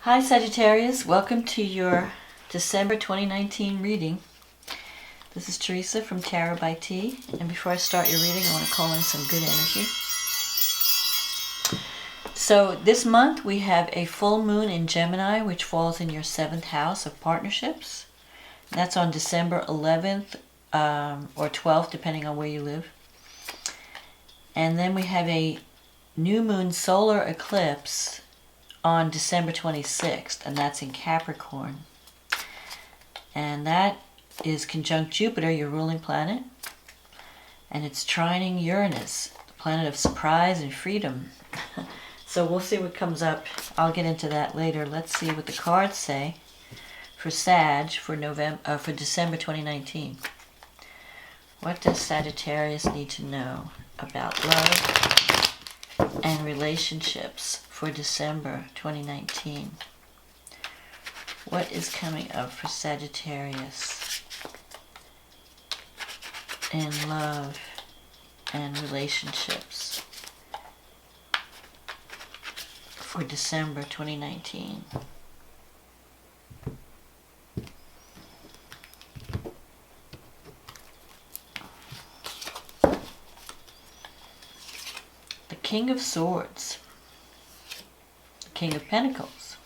Hi Sagittarius, welcome to your December 2019 reading. This is Teresa from Tarot by T, and before I start your reading I want to call in some good energy. So this month we have a full moon in Gemini, which falls in your 7th house of partnerships. That's on December 11th or 12th, depending on where you live. And then we have a new moon solar eclipse on December 26th, and that's in Capricorn. And that is conjunct Jupiter, your ruling planet, and it's trining Uranus, the planet of surprise and freedom. So we'll see what comes up. I'll get into that later. Let's see what the cards say for Sag for December 2019. What does Sagittarius need to know about love and relationships for December 2019? What is coming up for Sagittarius in love and relationships for December 2019? The King of Swords, the King of Pentacles,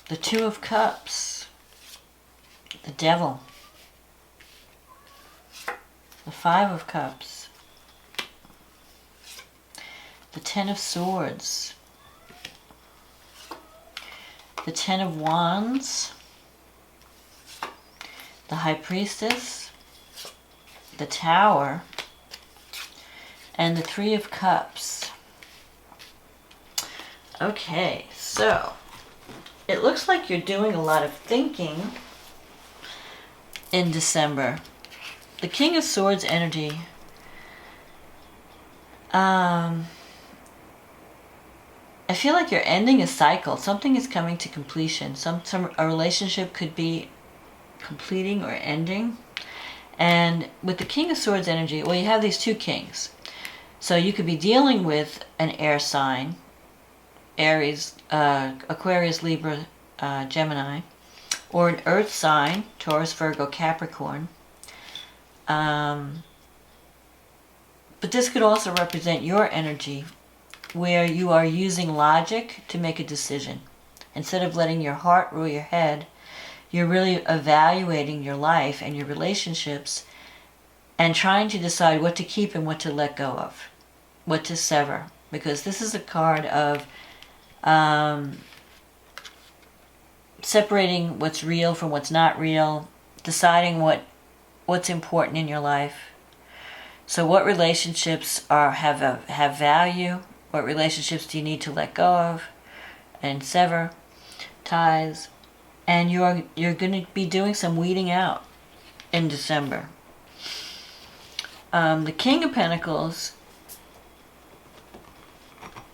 the Two of Cups, the Devil, the Five of Cups, the Ten of Swords, the Ten of Wands, the High Priestess, the Tower, and the Three of Cups. Okay, so it looks like you're doing a lot of thinking in December. The King of Swords energy, I feel like you're ending a cycle. Something is coming to completion. A relationship could be completing or ending. And with the King of Swords energy, well, you have these two kings. So you could be dealing with an air sign, Aries, Aquarius, Libra, Gemini, or an earth sign, Taurus, Virgo, Capricorn. But this could also represent your energy, where you are using logic to make a decision. Instead of letting your heart rule your head, you're really evaluating your life and your relationships and trying to decide what to keep and what to let go of, what to sever. Because this is a card of separating what's real from what's not real, deciding what's important in your life. So what relationships have value? What relationships do you need to let go of and sever ties? And you're going to be doing some weeding out in December. The King of Pentacles,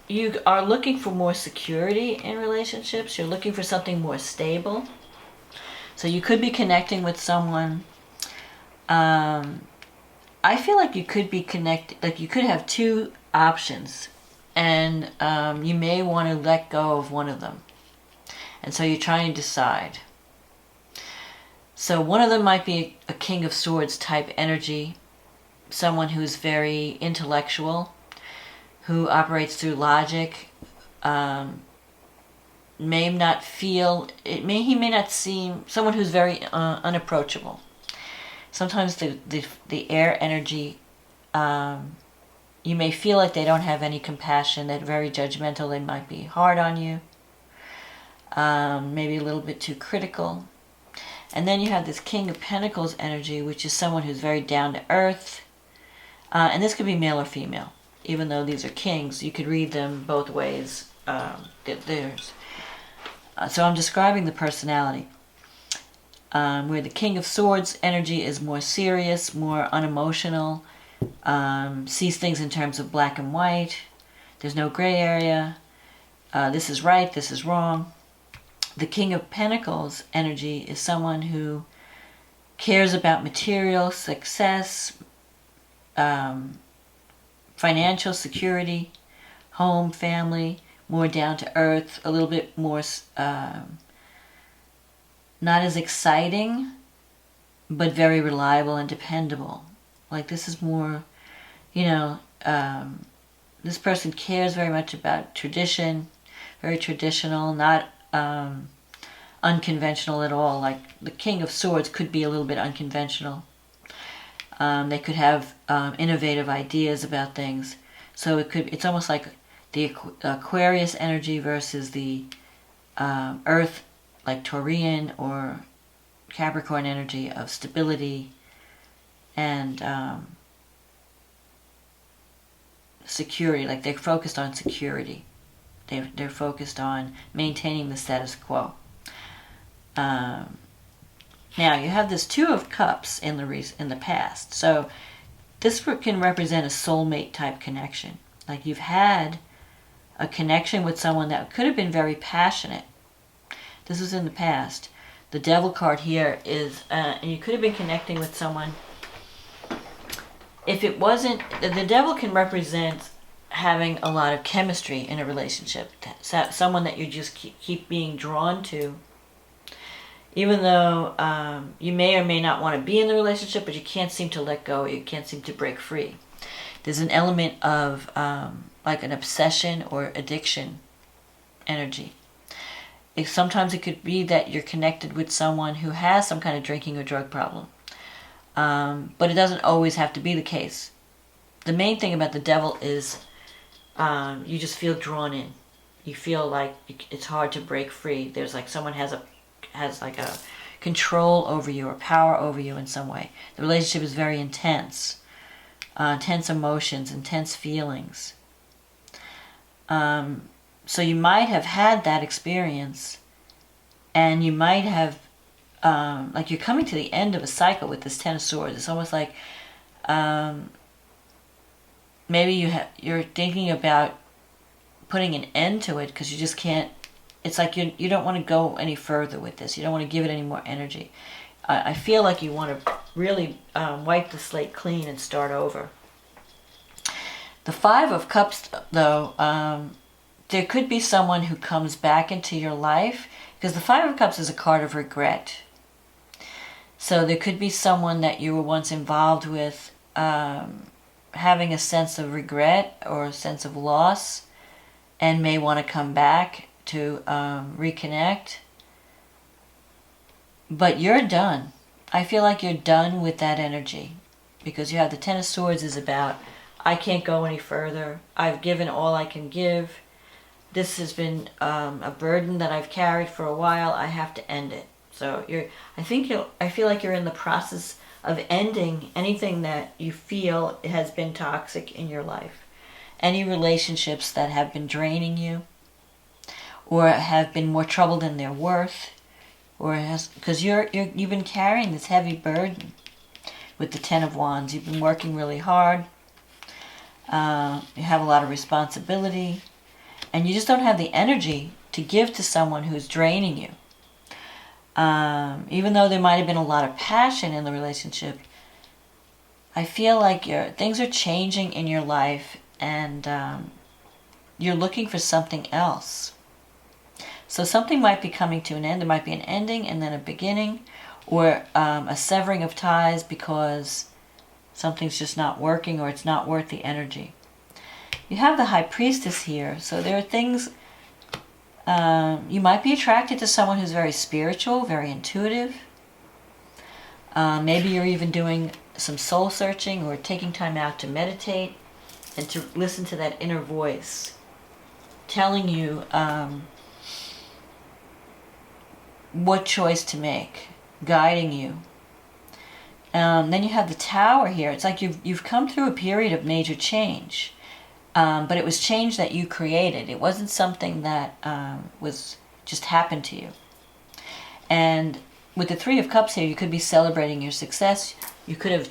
you are looking for more security in relationships. You're looking for something more stable. So you could be connecting with someone. I feel like you could be connected, like you could have two options, and you may want to let go of one of them. And so you're trying to decide. So one of them might be a King of Swords type energy, someone who's very intellectual, who operates through logic, may not feel, he may not seem, someone who's very unapproachable. Sometimes the air energy, you may feel like they don't have any compassion, they're very judgmental, they might be hard on you, maybe a little bit too critical. And then you have this King of Pentacles energy, which is someone who's very down to earth, and this could be male or female. Even though these are kings, you could read them both ways. So I'm describing the personality. Where the King of Swords energy is more serious, more unemotional, sees things in terms of black and white. There's no gray area. This is right, this is wrong. The King of Pentacles energy is someone who cares about material success, financial security, home, family, more down to earth, a little bit more, not as exciting, but very reliable and dependable. Like this is more, you know, this person cares very much about tradition, very traditional, not unconventional at all. Like the King of Swords could be a little bit unconventional. They could have innovative ideas about things. So it's almost like the Aquarius energy versus the Earth, like Taurian or Capricorn energy of stability and security. Like they're focused on security. They're focused on maintaining the status quo. Now you have this Two of Cups in the past. So this can represent a soulmate type connection. Like you've had a connection with someone that could have been very passionate. This was in the past. The Devil card here is, and you could have been connecting with someone. If it wasn't, the Devil can represent having a lot of chemistry in a relationship. Someone that you just keep being drawn to. Even though you may or may not want to be in the relationship, but you can't seem to let go, you can't seem to break free. There's an element of like an obsession or addiction energy. Sometimes it could be that you're connected with someone who has some kind of drinking or drug problem. But it doesn't always have to be the case. The main thing about the Devil is you just feel drawn in. You feel like it's hard to break free. There's like someone has like a control over you or power over you in some way. The relationship is very intense. Intense emotions, intense feelings. So you might have had that experience, and you might have, like you're coming to the end of a cycle with this Ten of Swords. It's almost like maybe you're thinking about putting an end to it because you just can't. It's like you don't want to go any further with this. You don't want to give it any more energy. I feel like you want to really wipe the slate clean and start over. The Five of Cups, though, there could be someone who comes back into your life, because the Five of Cups is a card of regret. So there could be someone that you were once involved with having a sense of regret or a sense of loss and may want to come back to reconnect. But you're done. I feel like you're done with that energy, because you have the Ten of Swords is about, I can't go any further. I've given all I can give. This has been a burden that I've carried for a while. I have to end it. So I feel like you're in the process of ending anything that you feel has been toxic in your life. Any relationships that have been draining you, or have been more trouble than they're worth, or because you've been carrying this heavy burden with the Ten of Wands. You've been working really hard. You have a lot of responsibility, and you just don't have the energy to give to someone who's draining you. Even though there might have been a lot of passion in the relationship, I feel like things are changing in your life, and you're looking for something else. So something might be coming to an end. There might be an ending and then a beginning, or a severing of ties because something's just not working, or it's not worth the energy. You have the High Priestess here, so there are things. You might be attracted to someone who's very spiritual, very intuitive. Maybe you're even doing some soul searching or taking time out to meditate and to listen to that inner voice telling you what choice to make, guiding you. Then you have the Tower here. It's like you've come through a period of major change. But it was change that you created. It wasn't something that was just happened to you. And with the Three of Cups here, you could be celebrating your success. You could have,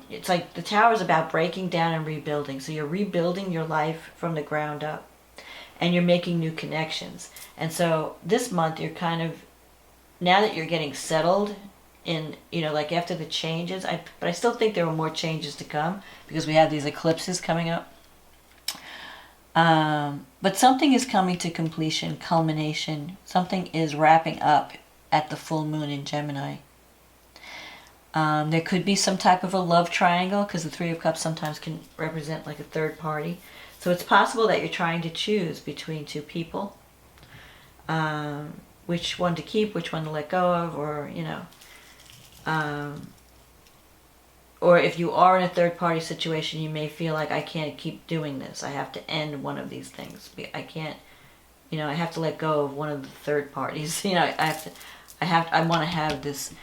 it's like the Tower is about breaking down and rebuilding. So you're rebuilding your life from the ground up. And you're making new connections. And so this month you're kind of, now that you're getting settled in, like after the changes, but I still think there are more changes to come because we have these eclipses coming up. But something is coming to completion, culmination. Something is wrapping up at the full moon in Gemini. There could be some type of a love triangle, because the Three of Cups sometimes can represent like a third party. So it's possible that you're trying to choose between two people. Which one to keep, which one to let go of, or, you know. Or if you are in a third party situation, you may feel like, I can't keep doing this. I have to end one of these things. I can't, you know, I have to let go of one of the third parties. You know, I want to have this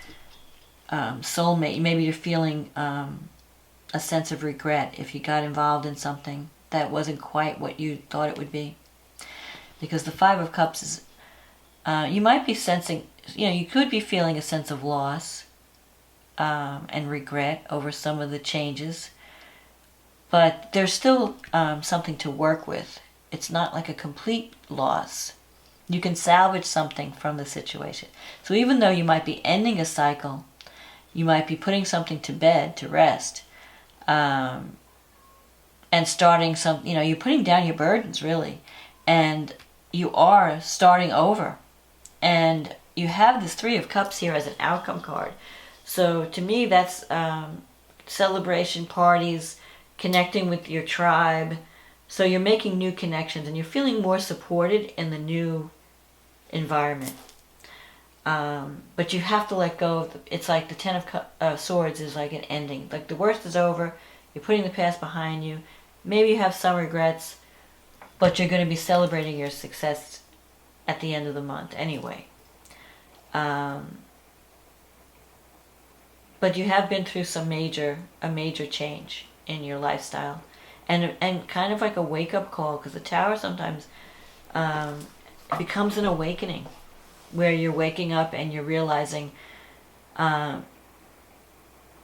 soulmate. Maybe you're feeling a sense of regret if you got involved in something that wasn't quite what you thought it would be. Because the Five of Cups is, you might be sensing, you know, you could be feeling a sense of loss and regret over some of the changes, but there's still something to work with. It's not like a complete loss. You can salvage something from the situation. So even though you might be ending a cycle, you might be putting something to bed, to rest, and starting some, you know, you're putting down your burdens, really, and you are starting over. And you have this Three of Cups here as an outcome card. So to me, that's celebration, parties, connecting with your tribe. So you're making new connections and you're feeling more supported in the new environment. But you have to let go of it's like the Ten of Swords is like an ending. Like the worst is over. You're putting the past behind you. Maybe you have some regrets, but you're going to be celebrating your success at the end of the month anyway. But you have been through a major change in your lifestyle, and kind of like a wake-up call, because the Tower sometimes becomes an awakening, where you're waking up and you're realizing that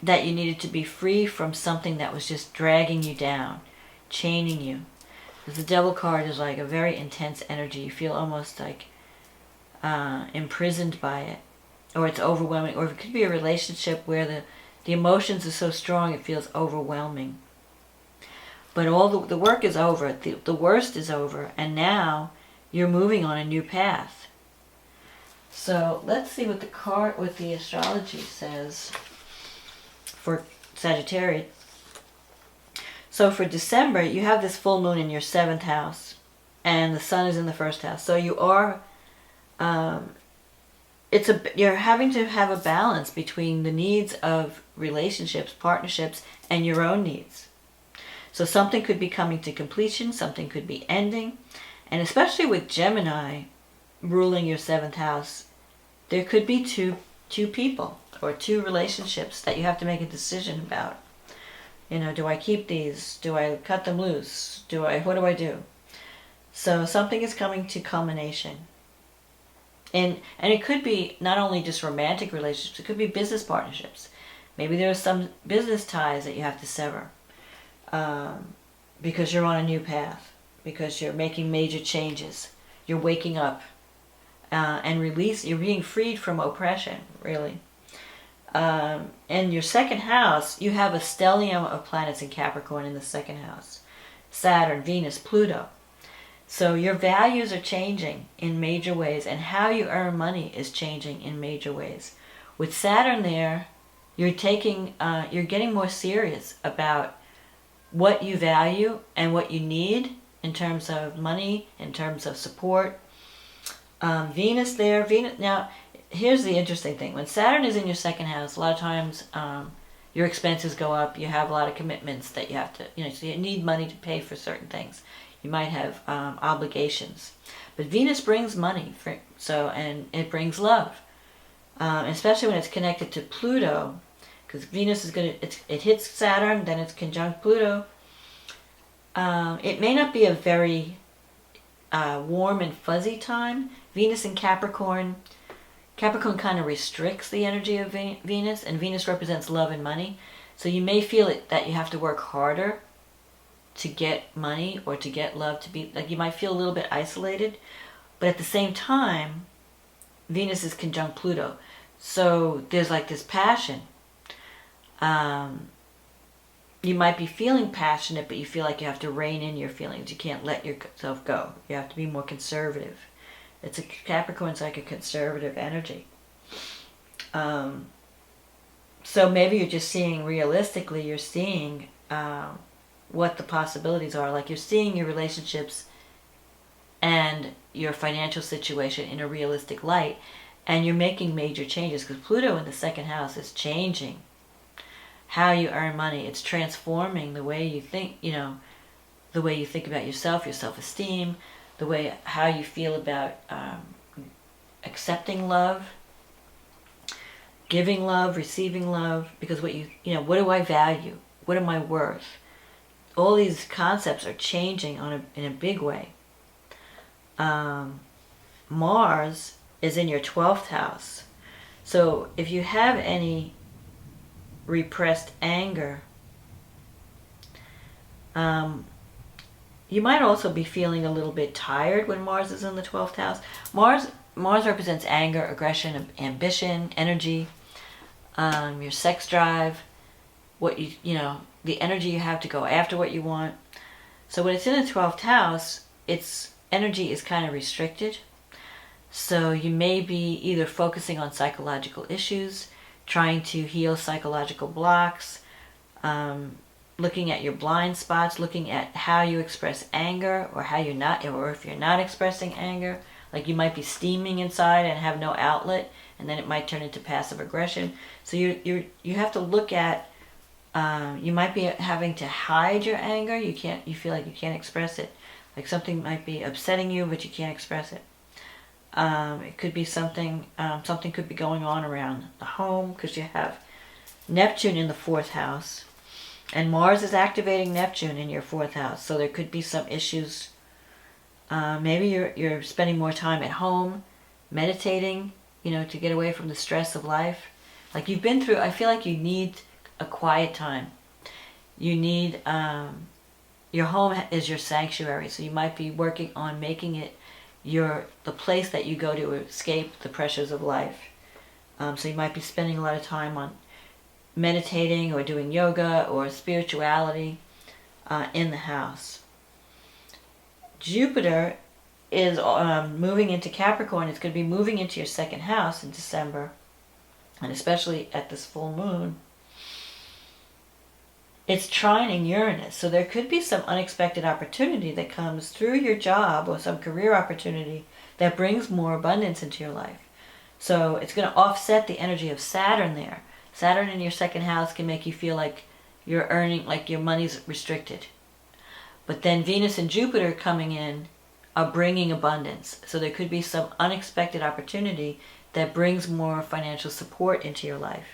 you needed to be free from something that was just dragging you down, chaining you. Because the Devil card is like a very intense energy. You feel almost like imprisoned by it, or it's overwhelming, or it could be a relationship where the emotions are so strong it feels overwhelming. But all the work is over, the worst is over, and now you're moving on a new path. So let's see what the astrology says for Sagittarius. So for December, you have this full moon in your 7th house, and the sun is in the 1st house. So you are, you're having to have a balance between the needs of relationships, partnerships, and your own needs. So something could be coming to completion, something could be ending, and especially with Gemini ruling your 7th house, there could be two people or two relationships that you have to make a decision about. You know, do I keep these? Do I cut them loose? What do I do? So something is coming to culmination. And it could be not only just romantic relationships, it could be business partnerships. Maybe there are some business ties that you have to sever because you're on a new path, because you're making major changes. You're waking up and you're being freed from oppression, really. In your 2nd house, you have a stellium of planets in Capricorn in the 2nd house. Saturn, Venus, Pluto. So your values are changing in major ways, and how you earn money is changing in major ways. With Saturn there, you're getting more serious about what you value and what you need in terms of money, in terms of support. Venus there, now, here's the interesting thing. When Saturn is in your 2nd house, a lot of times your expenses go up. You have a lot of commitments that you have to, so you need money to pay for certain things. You might have obligations. But Venus brings money, and it brings love. Especially when it's connected to Pluto, because Venus is it hits Saturn, then it's conjunct Pluto. It may not be a very warm and fuzzy time. Venus in Capricorn kind of restricts the energy of Venus, and Venus represents love and money. So you may feel that you have to work harder to get money or to get love, to be like, you might feel a little bit isolated, but at the same time, Venus is conjunct Pluto. So there's like this passion. you might be feeling passionate, but you feel like you have to rein in your feelings. You can't let yourself go. You have to be more conservative. Capricorn's like a conservative energy. So maybe you're just seeing realistically, you're seeing what the possibilities are. Like you're seeing your relationships and your financial situation in a realistic light, and you're making major changes, because Pluto in the second house is changing how you earn money. It's transforming the way you think, the way you think about yourself, your self-esteem, how you feel about accepting love, giving love, receiving love, because what do I value? What am I worth? All these concepts are changing in a big way. Mars is in your 12th house. So if you have any repressed anger, you might also be feeling a little bit tired when Mars is in the 12th house. Mars represents anger, aggression, ambition, energy, your sex drive, the energy you have to go after what you want. So when it's in the 12th house, its energy is kind of restricted. So you may be either focusing on psychological issues, trying to heal psychological blocks, looking at your blind spots, looking at how you express anger, or if you're not expressing anger. Like you might be steaming inside and have no outlet, and then it might turn into passive aggression. So you have to look at, you might be having to hide your anger. You feel like you can't express it. Like something might be upsetting you, but you can't express it. It could be something could be going on around the home, because you have Neptune in the 4th house, and Mars is activating Neptune in your 4th house. So there could be some issues. Maybe you're spending more time at home, meditating, to get away from the stress of life. Like you've been through, I feel like you need a quiet time. You need, your home is your sanctuary, so you might be working on making it the place that you go to escape the pressures of life. So you might be spending a lot of time on meditating or doing yoga or spirituality in the house. Jupiter is moving into Capricorn. It's going to be moving into your 2nd house in December, and especially at this full moon. It's trining Uranus, so there could be some unexpected opportunity that comes through your job, or some career opportunity that brings more abundance into your life. So it's going to offset the energy of Saturn there. Saturn in your 2nd house can make you feel like you're earning, like your money's restricted. But then Venus and Jupiter coming in are bringing abundance. So there could be some unexpected opportunity that brings more financial support into your life.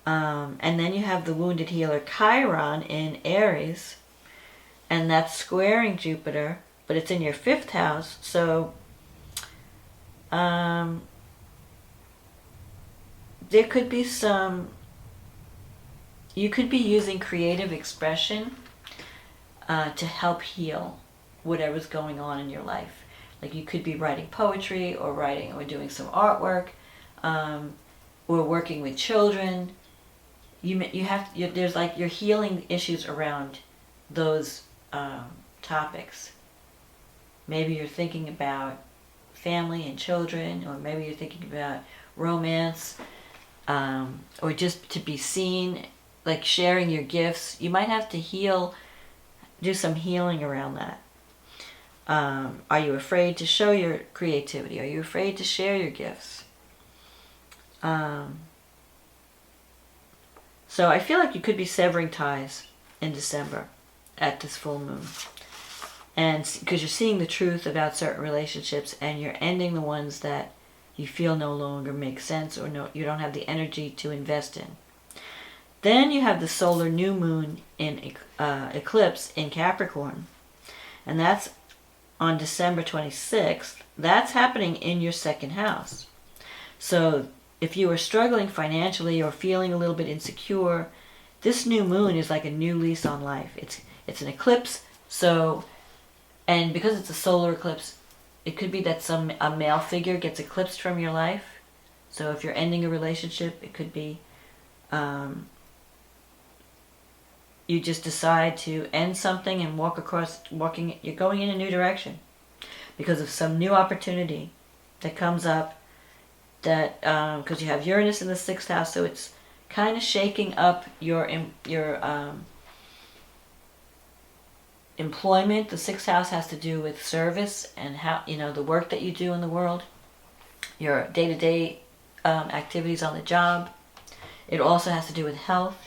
And then you have the wounded healer Chiron in Aries, and that's squaring Jupiter, but it's in your 5th house. So there could be you could be using creative expression to help heal whatever's going on in your life. Like you could be writing poetry, or doing some artwork, or working with children. There's like you're healing issues around those topics. Maybe you're thinking about family and children, or maybe you're thinking about romance, or just to be seen, like sharing your gifts. You might have to do some healing around that. Are you afraid to show your creativity? Are you afraid to share your gifts? So I feel like you could be severing ties in December at this full moon. And because you're seeing the truth about certain relationships, and you're ending the ones that you feel no longer make sense, or you don't have the energy to invest in. Then you have the solar new moon in Eclipse in Capricorn. And that's on December 26th. That's happening in your 2nd house. So if you are struggling financially or feeling a little bit insecure, this new moon is like a new lease on life. It's an eclipse, and because it's a solar eclipse, it could be that a male figure gets eclipsed from your life. So if you're ending a relationship, it could be you just decide to end something and you're going in a new direction because of some new opportunity that comes up, that because you have Uranus in the 6th house, so it's kind of shaking up your employment. The 6th house has to do with service and how, the work that you do in the world, your day-to-day activities on the job. It also has to do with health.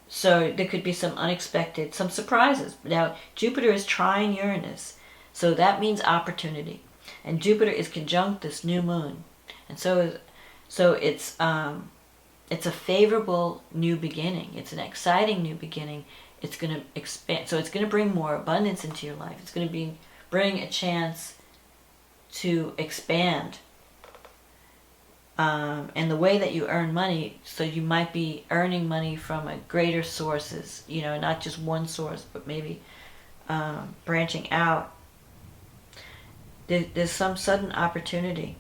So there could be some unexpected, some surprises. Now, Jupiter is trine Uranus, so that means opportunity. And Jupiter is conjunct this new moon. And so it's a favorable new beginning. It's an exciting new beginning. It's going to expand. So it's going to bring more abundance into your life. It's going to bring a chance to expand. And the way that you earn money, so you might be earning money from a greater sources, not just one source, but maybe branching out. There's some sudden opportunity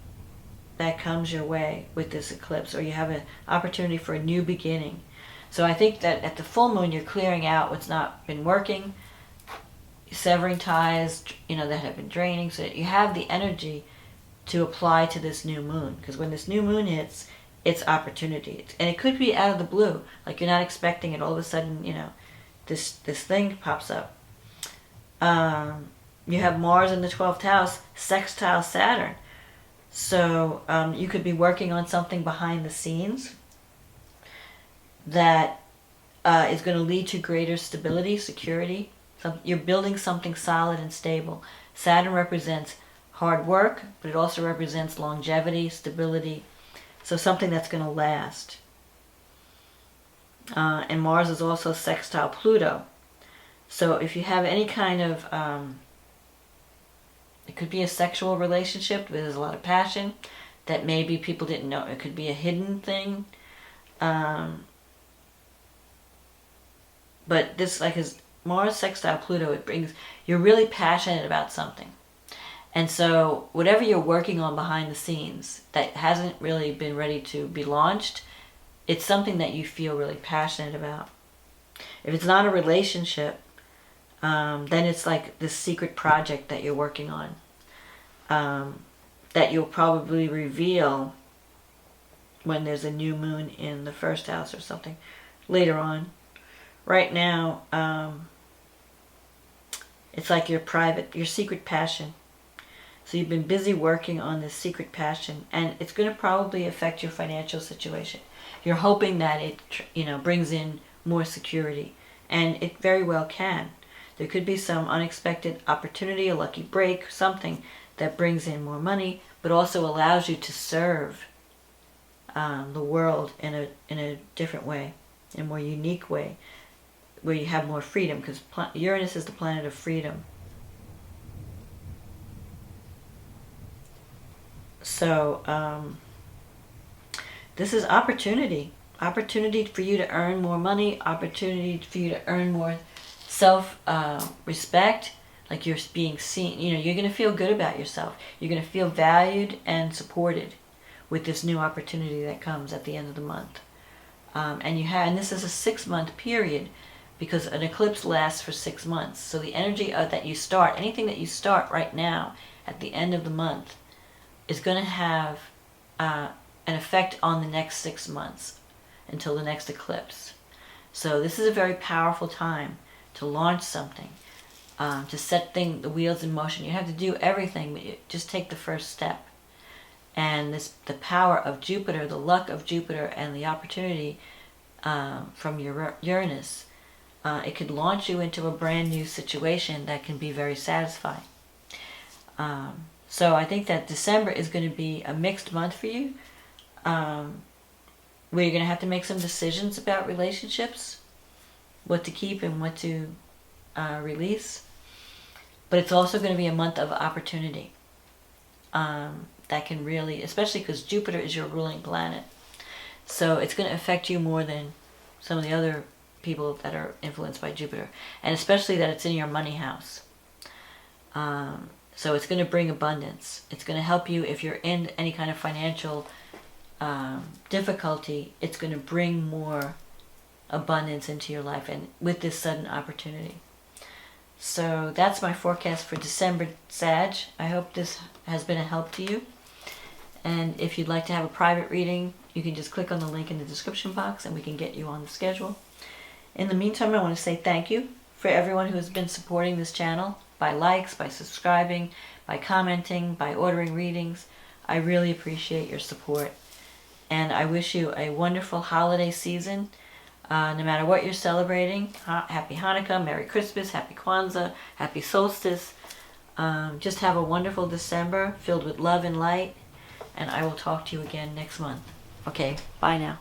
that comes your way with this eclipse, or you have an opportunity for a new beginning. So I think that at the full moon, you're clearing out what's not been working, severing ties, that have been draining, so that you have the energy to apply to this new moon. Because when this new moon hits, it's opportunity. And it could be out of the blue, like you're not expecting it. All of a sudden, this thing pops up. You have Mars in the 12th house, sextile Saturn. So you could be working on something behind the scenes that is going to lead to greater stability, security. You're building something solid and stable. Saturn represents hard work, but it also represents longevity, stability. So something that's going to last. And Mars is also sextile Pluto. So if you have any kind of, it could be a sexual relationship where there's a lot of passion that maybe people didn't know. It could be a hidden thing. But this, like, is Mars sextile Pluto, you're really passionate about something. And so whatever you're working on behind the scenes that hasn't really been ready to be launched, it's something that you feel really passionate about. If it's not a relationship, then it's like this secret project that you're working on, that you'll probably reveal when there's a new moon in the 1st house or something later on. Right now, it's like your secret passion. So you've been busy working on this secret passion, and it's going to probably affect your financial situation. You're hoping that it, brings in more security, and it very well can. There could be some unexpected opportunity, a lucky break, something that brings in more money, but also allows you to serve the world in a different way, in a more unique way, where you have more freedom, because Uranus is the planet of freedom. So this is opportunity for you to earn more money, opportunity for you to earn more self-respect, like you're being seen. You're going to feel good about yourself. You're going to feel valued and supported with this new opportunity that comes at the end of the month. And this is a 6-month period, because an eclipse lasts for 6 months. So the energy that you start, anything that you start right now at the end of the month, is going to have an effect on the next 6 months until the next eclipse. So this is a very powerful time to launch something, to set the wheels in motion. You have to do everything, but you just take the first step. And the power of Jupiter, the luck of Jupiter, and the opportunity from your Uranus, it could launch you into a brand new situation that can be very satisfying. So I think that December is going to be a mixed month for you, where you're going to have to make some decisions about relationships, what to keep and what to release. But it's also going to be a month of opportunity that can really, especially because Jupiter is your ruling planet. So it's going to affect you more than some of the other people that are influenced by Jupiter. And especially that it's in your money house. So it's going to bring abundance. It's going to help you if you're in any kind of financial difficulty, it's going to bring more abundance into your life, and with this sudden opportunity. So that's my forecast for December, Sag. I hope this has been a help to you. And if you'd like to have a private reading, you can just click on the link in the description box and we can get you on the schedule. In the meantime, I want to say thank you for everyone who has been supporting this channel by likes, by subscribing, by commenting, by ordering readings. I really appreciate your support. And I wish you a wonderful holiday season. No matter what you're celebrating, Happy Hanukkah, Merry Christmas, Happy Kwanzaa, Happy Solstice. Just have a wonderful December filled with love and light. And I will talk to you again next month. Okay, bye now.